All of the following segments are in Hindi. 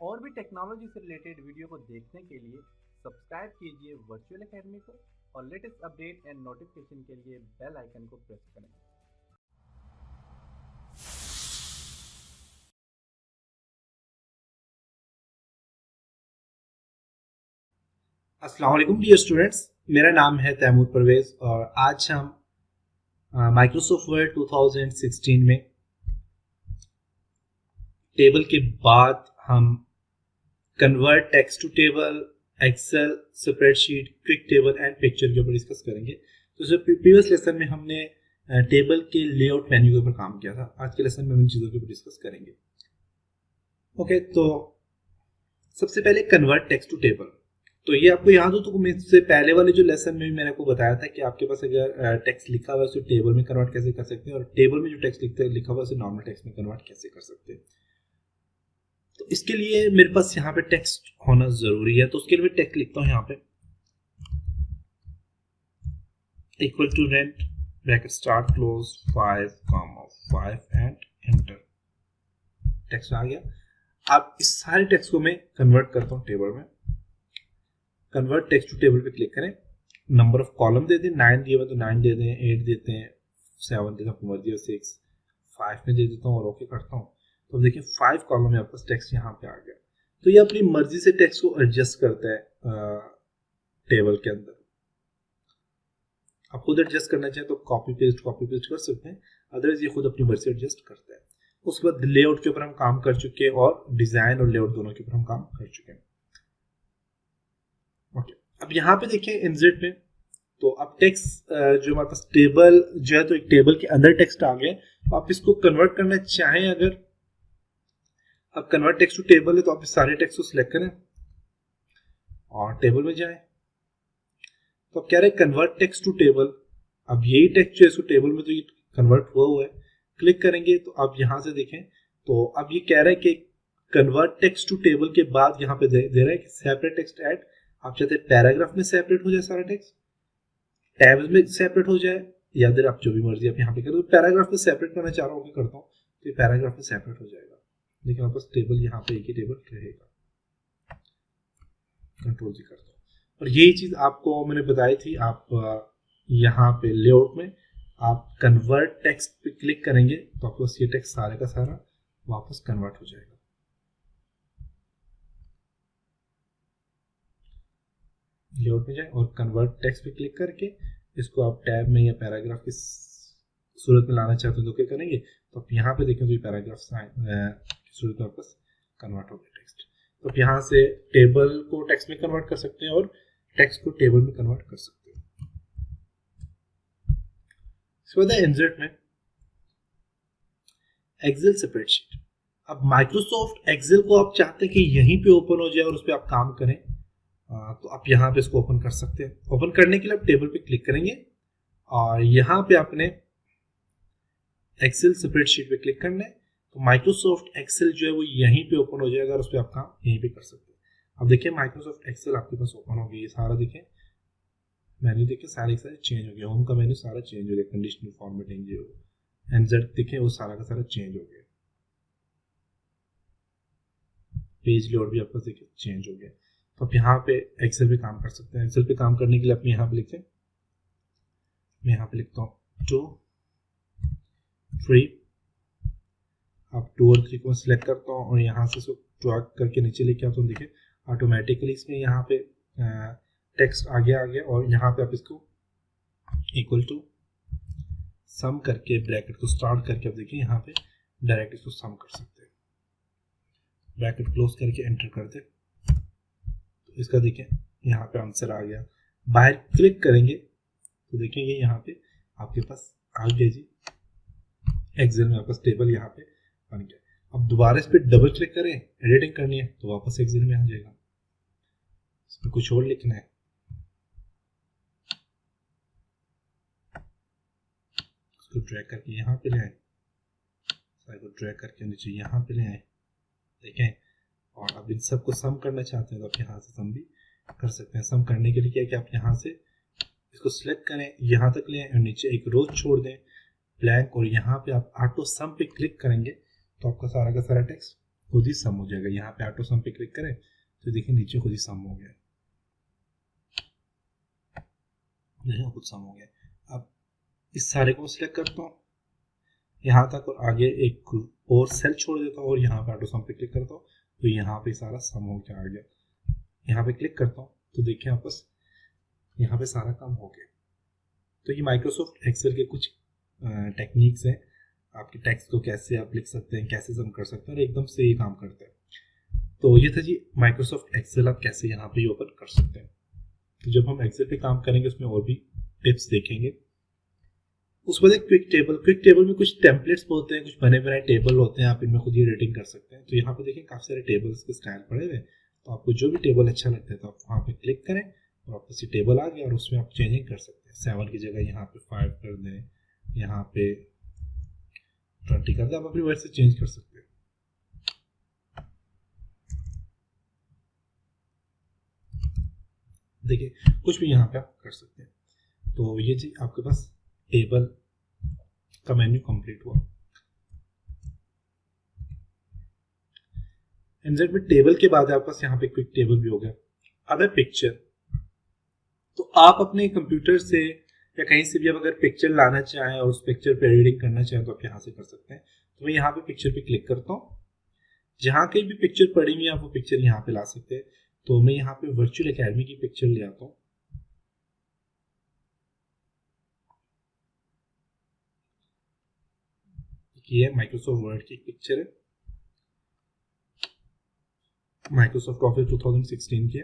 और भी टेक्नोलॉजी से रिलेटेड वीडियो को देखने के लिए सब्सक्राइब कीजिए वर्चुअल एकेडमी को और लेटेस्ट अपडेट एंड नोटिफिकेशन के लिए बेल आइकन को प्रेस करें। अस्सलाम वालेकुम डियर स्टूडेंट्स, मेरा नाम है तैमूर परवेज़ और आज हम माइक्रोसॉफ्ट वर्ड 2016 में टेबल के बाद हम convert text to table, Excel, spreadsheet, quick table and picture के ऊपर डिस्कस करेंगे। तो प्रीवियस लेसन में हमने टेबल के लेआउट मेन्यू के ऊपर काम किया था। आज के लेसन में हम इन चीज़ों के ऊपर डिस्कस करेंगे। ओके, तो सबसे पहले कन्वर्ट टेक्स्ट टू टेबल। तो ये आपको याद हो तो इससे पहले वाले जो लेसन में भी मैंने आपको बताया था कि आपके पास अगर टेक्स्ट लिखा हुआ है उसे टेबल में कन्वर्ट कैसे कर सकते हैं और टेबल में जो टेक्स्ट लिखा हुआ है उसे नॉर्मल टेक्स्ट में कन्वर्ट कैसे कर सकते हैं। तो इसके लिए मेरे पास यहाँ पे टेक्स्ट होना जरूरी है, तो उसके लिए टेक्स्ट लिखता हूँ यहाँ पे equal to rent bracket start close 5 and enter. Text आ गया। अब इस सारे टेक्स्ट को मैं कन्वर्ट करता हूँ टेबल में। कन्वर्ट टेक्स्ट टू टेबल पे क्लिक करें। नंबर ऑफ कॉलम दे दें, 9 दिए हुए तो 9 दे दें, 8 देते हैं, 7 देते हैं, मर्जी है 6, 5 में दे देता हूँ और ओके करता हूँ। तो अब देखिए 5 कॉलम में आपका टेक्स्ट यहाँ पे आ गया। तो ये अपनी मर्जी से टेक्स्ट को एडजस्ट करता है टेबल के अंदर। आप खुद एडजस्ट करना चाहें तो कॉपी पेस्ट कर सकते हैं, अदरवाइज ये खुद अपनी मर्जी से एडजस्ट करता है। उसके बाद लेआउट के ऊपर हम काम कर चुके हैं और डिजाइन और लेआउट दोनों के ऊपर हम काम कर चुके हैं। ओके, अब यहाँ पे देखिए इंसर्ट में तो अब टेक्स्ट जो हमारे पास टेबल जो है तो एक टेबल के अंदर टेक्स्ट आ गया। तो आप इसको कन्वर्ट करना चाहें, अगर अब कन्वर्ट टेक्स्ट टू टेबल है तो आप इस सारे टेक्स्ट को सिलेक्ट करें और टेबल में जाएं। तो अब कह रहे हैं कन्वर्ट टेक्स्ट टू टेबल। अब यही टेक्स्ट जो है इसको टेबल में तो ये कन्वर्ट हुआ है। क्लिक करेंगे तो आप यहाँ से देखें तो अब ये कह रहा है कि कन्वर्ट टेक्स्ट टू टेबल के बाद यहाँ पे दे रहा है कि सेपरेट टेक्स्ट ऐड। आप चाहते हैं पैराग्राफ में सेपरेट हो जाए सारा टेक्स्ट, टैब्स में सेपरेट हो जाए, या फिर आप जो भी मर्जी आप यहाँ पे करें। तो पैराग्राफ में सेपरेट करना चाह रहा हूँ, करता हूँ तो ये पैराग्राफ में सेपरेट हो जाएगा, लेकिन आपस टेबल यहाँ पे एक ही टेबल रहेगा। कंट्रोल जी करता हूँ और यही चीज आपको मैंने बताई थी। आप यहाँ पे लेआउट में आप कन्वर्ट टेक्स्ट पे क्लिक करेंगे तो आपको ये टेक्स्ट सारे का सारा वापस कन्वर्ट हो जाएगा। लेआउट में जाए और कन्वर्ट टेक्स्ट पे क्लिक करके इसको आप टैब में या पैराग्राफ की सूरत में लाना चाहते हो तो क्या करेंगे, तो आप यहाँ पे देखें तो ये पैराग्राफ की सूरत में वापस कन्वर्ट हो गया टेक्स्ट। तो आप यहाँ से टेबल को टेक्स्ट में कन्वर्ट कर सकते हैं और टेक्स्ट को टेबल में कन्वर्ट कर सकते हैं। इसके बाद इंसर्ट में एक्सेल स्प्रेडशीट। अब माइक्रोसॉफ्ट एक्सेल को आप चाहते हैं कि यहीं पे ओपन हो जाए और उस पर आप काम करें, तो आप यहाँ पे इसको ओपन कर सकते हैं। ओपन करने के लिए आप टेबल पे क्लिक करेंगे और यहाँ पे आपने एक्सेल स्प्रेडशीट पे क्लिक करना है। तो माइक्रोसॉफ्ट एक्सेल जो है वो यहीं पे ओपन हो जाएगा और उस पर आप काम यहीं पे कर सकते हैं। अब देखिए माइक्रोसॉफ्ट एक्सेल आपके पास ओपन हो गया। ये सारा देखिए मेन्यू देखिए सारे चेंज हो गया। होम का मेन्यू सारा चेंज हो गया, कंडीशनल फॉर्मेटिंग जो एनजेड देखिए वो सारा का सारा चेंज हो गया। पेज लेआउट भी आपका देखिए चेंज हो गया। तो आप यहाँ पे एक्सेल पे काम कर सकते हैं। एक्सेल पे काम करने के लिए आप यहाँ पे लिखते हैं, मैं यहाँ पे लिखता हूँ 2, 3। अब 2 और 3 को सिलेक्ट करता हूँ और यहाँ से इसको ड्रैग करके नीचे लेके आता हूँ। देखिए ऑटोमेटिकली इसमें यहाँ पे टेक्स्ट आ गया और यहाँ पे आप इसको इक्वल टू सम करके ब्रैकेट को स्टार्ट करके आप देखिए यहाँ पे डायरेक्ट इसको सम कर सकते हैं। ब्रैकेट क्लोज करके एंटर कर दे तो इसका देखिए यहाँ पे आंसर आ गया। बाहर क्लिक करेंगे तो देखेंगे यहाँ पे आपके पास आ गया जी एक्सेल में आपका टेबल यहाँ पे बन गया। अब दोबारा इस पर डबल क्लिक करें, एडिटिंग करनी है तो वापस एक्सेल में आ जाएगा। इसमें कुछ और लिखना है, इसको ड्रैग करके यहाँ पे ले आए, सारे को ड्रैग करके नीचे यहाँ पे ले आए, देखें। और अब इन सबको सम करना चाहते हैं तो आप यहाँ से सम भी कर सकते हैं। सम करने के लिए क्या है कि आप यहाँ से इसको सिलेक्ट करें, यहाँ तक ले आए और नीचे एक रो छोड़ दें ब्लैंक और यहाँ पे आप ऑटो सम पे क्लिक करेंगे तो आपका सारा का सारा टेक्स्ट खुद ही सम हो जाएगा। यहाँ पे ऑटो सम पे क्लिक करें तो देखिए नीचे खुद ही सम हो गया, देखिए खुद सम हो गया। अब इस सारे को सिलेक्ट करता हूँ यहाँ तक और आगे एक और सेल छोड़ देता हूँ और यहाँ पे ऑटो सम पे क्लिक करता हूँ तो यहाँ पे सारा सम हो के आ गया। यहाँ पे क्लिक करता हूँ तो देखिए आपस यहाँ पे सारा काम हो गया। तो ये माइक्रोसॉफ्ट एक्सेल के कुछ टेक्निक्स हैं, आपके टेक्स्ट को कैसे आप लिख सकते हैं, कैसे सम कर सकते हैं और एकदम से ये काम करते हैं। तो ये था जी माइक्रोसॉफ्ट एक्सेल आप कैसे यहाँ पे ओपन कर सकते हैं। तो जब हम एक्सेल पे काम करेंगे उसमें और भी टिप्स देखेंगे। उसके बाद क्विक टेबल में कुछ टेम्पलेट्स होते हैं, कुछ बने बनाए टेबल होते हैं, आप इनमें खुद ही एडिटिंग कर सकते हैं। तो यहाँ पे देखिए काफ़ी सारे टेबल्स के स्टाइल पड़े हुए हैं, तो आपको जो भी टेबल अच्छा लगता है तो आप वहाँ पे क्लिक करें और आपको सी टेबल आ गया और उसमें आप चेंजिंग कर सकते हैं। 7 की जगह यहाँ पे 5 कर दें, यहाँ पे 20 कर दें, आप अपनी वर्ड से चेंज कर सकते हैं। देखिए कुछ भी यहाँ पे आप कर सकते हैं। तो ये जी आपके पास टेबल का मेन्यू कंप्लीट हुआ। इनसेट में टेबल के बाद आपके पास यहाँ पे क्विक टेबल भी हो गया। अब है पिक्चर। तो आप अपने कंप्यूटर से या कहीं से भी आप अगर पिक्चर लाना चाहें और उस पिक्चर पे एडिटिंग करना चाहें तो आप यहाँ से कर सकते हैं। तो मैं यहाँ पे पिक्चर पे क्लिक करता हूँ, जहाँ कहीं भी पिक्चर पड़ी हुई है आप वो पिक्चर यहाँ पे ला सकते हैं। तो मैं यहाँ पे वर्चुअल एकेडमी की पिक्चर ले आता हूँ। ये माइक्रोसॉफ्ट वर्ड की पिक्चर है, माइक्रोसॉफ्ट ऑफिस 2016 की है।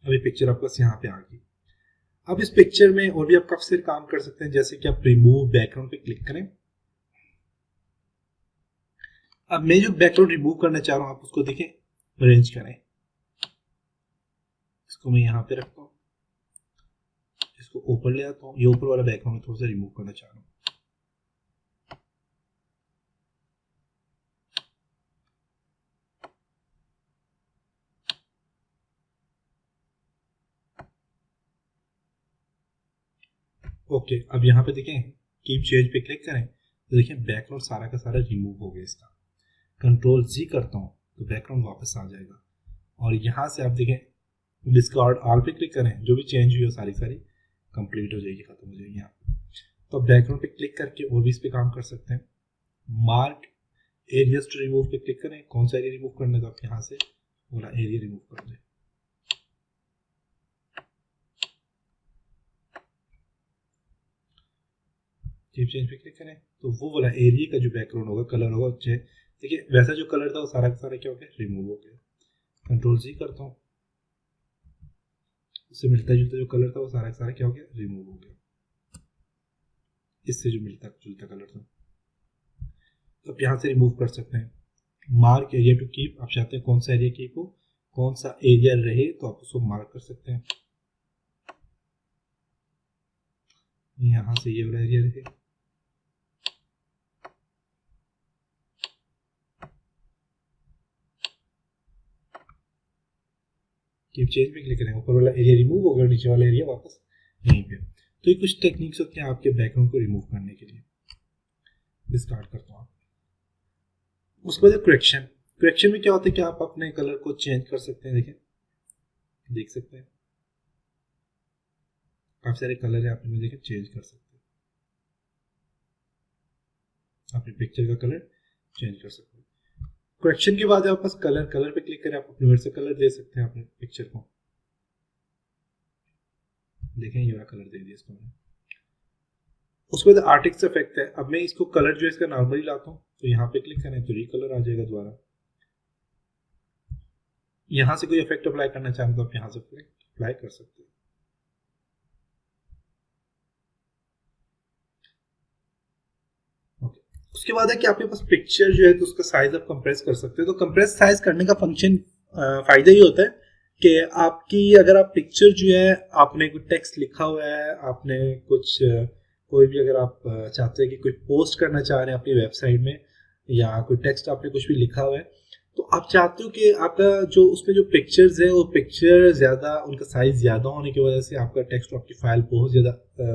अब ये पिक्चर आपके पास यहाँ पे आ गई। अब इस पिक्चर में और भी आप काफी सारे काम कर सकते हैं, जैसे कि आप रिमूव बैकग्राउंड पे क्लिक करें। अब मैं जो बैकग्राउंड रिमूव करना चाह रहा हूँ आप उसको देखें, अरेंज करें। इसको मैं यहाँ पे रखता हूँ, इसको ऊपर ले आता हूँ। ये ऊपर वाला बैकग्राउंड थोड़ा सा रिमूव करना चाह रहा हूँ। ओके, अब यहाँ पे देखें कीप चेंज पे क्लिक करें तो देखिए बैकग्राउंड सारा का सारा रिमूव हो गया इसका। कंट्रोल जी करता हूँ तो बैकग्राउंड वापस आ जाएगा। और यहाँ से आप देखें डिस्कार्ड ऑल पे क्लिक करें, जो भी चेंज हुई हो सारी कंप्लीट हो जाएगी, खत्म हो जाएगी यहाँ पे। तो बैकग्राउंड पे क्लिक करके और भी इस पे काम कर सकते हैं। मार्क एरियाज टू रिमूव पे क्लिक करें, कौन सा एरिया रिमूव करना है तो आप यहाँ से पूरा एरिया रिमूव कर दें। कीप चेंज पे क्लिक करें तो वो वाला एरिया का जो बैकग्राउंड होगा, कलर होगा, देखिए वैसा जो कलर था वो सारा का सारा क्या हो गया, रिमूव हो गया। कंट्रोल जी करता हूँ, उससे मिलता जुलता जो कलर था वो सारा का सारा क्या हो गया, रिमूव हो गया। इससे जो मिलता जुलता कलर था तो आप यहाँ से रिमूव कर सकते हैं। मार्क एरिया टू कीप, आप चाहते हैं कौन सा एरिया कीप हो, कौन सा एरिया रहे तो आप उसको मार्क कर सकते हैं। यहाँ से ये वाला एरिया रहे। कीप चेंज पे क्लिक करें, ऊपर वाला एरिया रिमूव होगा, नीचे वाला एरिया वापस यहीं पे। तो ये कुछ टेक्निक्स होती हैं आपके बैकग्राउंड को रिमूव करने के लिए। डिस्कार्ड करता हूँ। उसके बाद करेक्शन में क्या होता है कि आप अपने कलर को चेंज कर सकते हैं। देखें, देख सकते हैं काफी सारे कलर है, आप इनमें देखें चेंज कर सकते हैं। अपने पिक्चर का कलर चेंज कर सकते हैं। करेक्शन के बाद आपके पास कलर पे क्लिक करें, आप अपने वर्ड से कलर दे सकते हैं अपने पिक्चर को। देखें ये वाला कलर दे दिया इसको मैंने। उसके बाद आर्टिस्ट इफेक्ट है। अब मैं इसको कलर जो है इसका नॉर्मली लाता हूँ तो यहाँ पे क्लिक करें तो रिकलर आ जाएगा दोबारा। यहाँ से कोई इफेक्ट अप्लाई करना चाहें तो आप यहाँ से अप्लाई कर सकते हैं। उसके बाद है कि आपके पास पिक्चर जो है तो उसका साइज आप कंप्रेस कर सकते हैं। तो कंप्रेस साइज करने का फंक्शन फायदा ये होता है कि आपकी अगर आप पिक्चर जो है, आपने कुछ टेक्स्ट लिखा हुआ है, आपने कुछ कोई भी अगर आप चाहते हैं कि कोई पोस्ट करना चाह रहे हैं अपनी वेबसाइट में, या कोई टेक्स्ट आपने कुछ भी लिखा हुआ है, तो आप चाहते हो कि आपका जो उसमें जो पिक्चर्स है वो पिक्चर ज़्यादा, उनका साइज़ ज़्यादा होने की वजह से आपका टेक्स्ट, आपकी फाइल बहुत ज़्यादा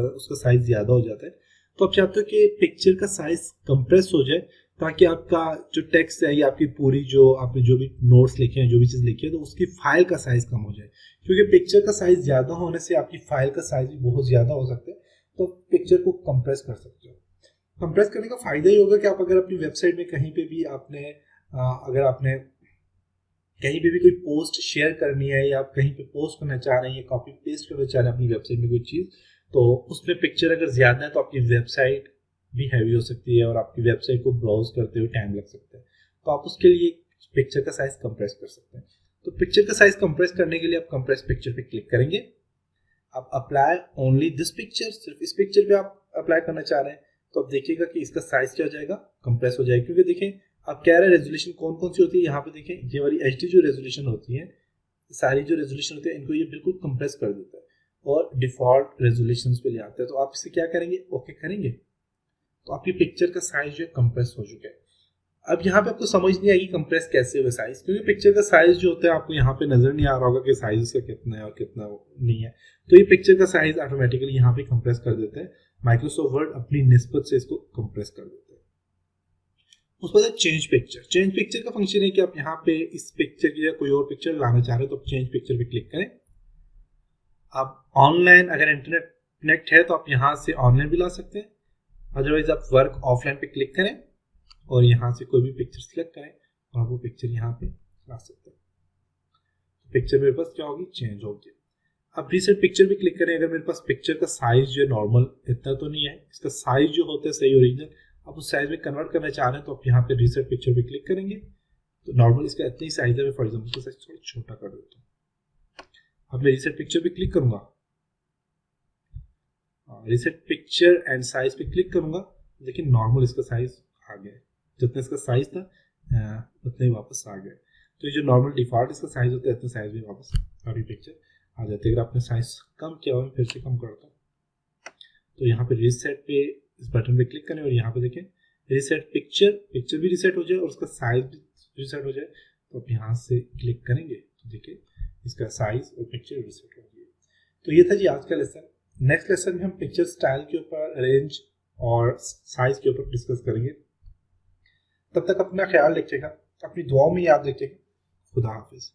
उसका साइज़ ज़्यादा हो जाता है। तो आप चाहते हो कि पिक्चर का साइज़ कंप्रेस हो जाए, ताकि आपका जो टेक्स्ट है या आपकी पूरी जो आपने जो भी नोट्स लिखे हैं, जो भी चीज़ लिखी है, तो उसकी फाइल का साइज कम हो जाए, क्योंकि पिक्चर का साइज ज़्यादा होने से आपकी फाइल का साइज भी बहुत ज़्यादा हो सकता है। तो पिक्चर को कंप्रेस कर सकते हो। कंप्रेस करने का फायदा ही होगा कि आप अगर अपनी वेबसाइट में कहीं पे भी आपने अगर आपने कहीं पे भी कोई पोस्ट शेयर करनी है या आप कहीं पे पोस्ट करना चाह रहे हैं या कॉपी पेस्ट करना चाह रहे हैं अपनी वेबसाइट में कोई चीज़, तो उसमें पिक्चर अगर ज़्यादा है तो आपकी वेबसाइट भी हैवी हो सकती है और आपकी वेबसाइट को ब्राउज करते हुए टाइम लग सकता है। तो आप उसके लिए पिक्चर का साइज कंप्रेस कर सकते हैं। तो पिक्चर का साइज कंप्रेस करने के लिए आप कंप्रेस पिक्चर पे क्लिक करेंगे। आप अप्लाई ओनली दिस पिक्चर, सिर्फ इस पिक्चर पे आप अप्लाई करना चाह रहे हैं, तो आप देखिएगा कि इसका साइज क्या हो जाएगा, कंप्रेस हो जाएगा। क्योंकि देखें आप कह रहे हैं रेजोल्यूशन कौन कौन सी होती है, यहाँ पे देखें ये वाली HD जो रेजोल्यूशन होती है, सारी जो रेजोल्यूशन होती है इनको ये बिल्कुल कंप्रेस कर देता है और डिफॉल्ट रेजोल्यूशन पे ले आता है। तो आप इसे क्या करेंगे, ओके करेंगे, तो आपकी पिक्चर का साइज जो है कंप्रेस हो चुका है। अब यहाँ पे आपको समझ नहीं आएगी कंप्रेस कैसे हुआ साइज, क्योंकि पिक्चर का साइज जो होता है आपको यहाँ पे नजर नहीं आ रहा होगा कि साइज इसका कितना है और कितना नहीं है। तो ये पिक्चर का साइज ऑटोमेटिकली यहाँ पे कंप्रेस कर देता है। माइक्रोसॉफ्ट वर्ड अपनी निस्बत से इसको कंप्रेस कर देता है। उसके बाद चेंज पिक्चर। चेंज पिक्चर का फंक्शन है कि आप यहाँ पे इस पिक्चर की जगह कोई और पिक्चर लाना चाह रहे हो तो आप चेंज पिक्चर पे क्लिक करें। आप ऑनलाइन अगर इंटरनेट कनेक्ट है तो आप यहाँ से ऑनलाइन भी ला सकते हैं, अदरवाइज आप वर्क ऑफलाइन पे क्लिक करें और यहाँ से कोई भी पिक्चर सिलेक्ट करें और आप वो पिक्चर यहाँ पे ला सकते हैं। तो पिक्चर मेरे पास क्या होगी, चेंज होगी। अब रीसेट पिक्चर पे क्लिक करें। अगर मेरे पास पिक्चर का साइज जो है नॉर्मल इतना तो नहीं है, इसका साइज जो होता है सही ओरिजिनल, आप उस साइज में कन्वर्ट करना चाह रहे हैं तो आप यहाँ पे रीसेट पिक्चर पे क्लिक करेंगे। तो नॉर्मल इसका इतना ही साइज है, फॉर एग्जाम्पल साइज थोड़ा छोटा कर देता हूँ। अब मैं रीसेट पिक्चर पे क्लिक करूंगा, रीसेट पिक्चर एंड साइज पे क्लिक करूंगा, लेकिन नॉर्मल इसका साइज आ गया, जितना इसका साइज था उतना ही वापस आ गया। तो ये जो नॉर्मल डिफॉल्ट इसका साइज होता है इतना साइज भी वापस अभी पिक्चर आ जाती है। अगर आपने साइज कम किया हुआ, फिर से कम करता हूँ, तो यहाँ पे रीसेट पे इस बटन पे क्लिक करें और यहाँ पे देखें रीसेट पिक्चर, पिक्चर भी रीसेट हो जाए और उसका साइज भी रीसेट हो जाए। तो आप यहाँ से क्लिक करेंगे तो देखिए इसका साइज और पिक्चर रीसेट हो गई। तो ये था जी आज का लेसन। नेक्स्ट लेसन में हम पिक्चर स्टाइल के ऊपर, रेंज और साइज के ऊपर डिस्कस करेंगे। तब तक अपना ख्याल रखिएगा, अपनी दुआओं में याद रखिएगा। खुदा हाफिज।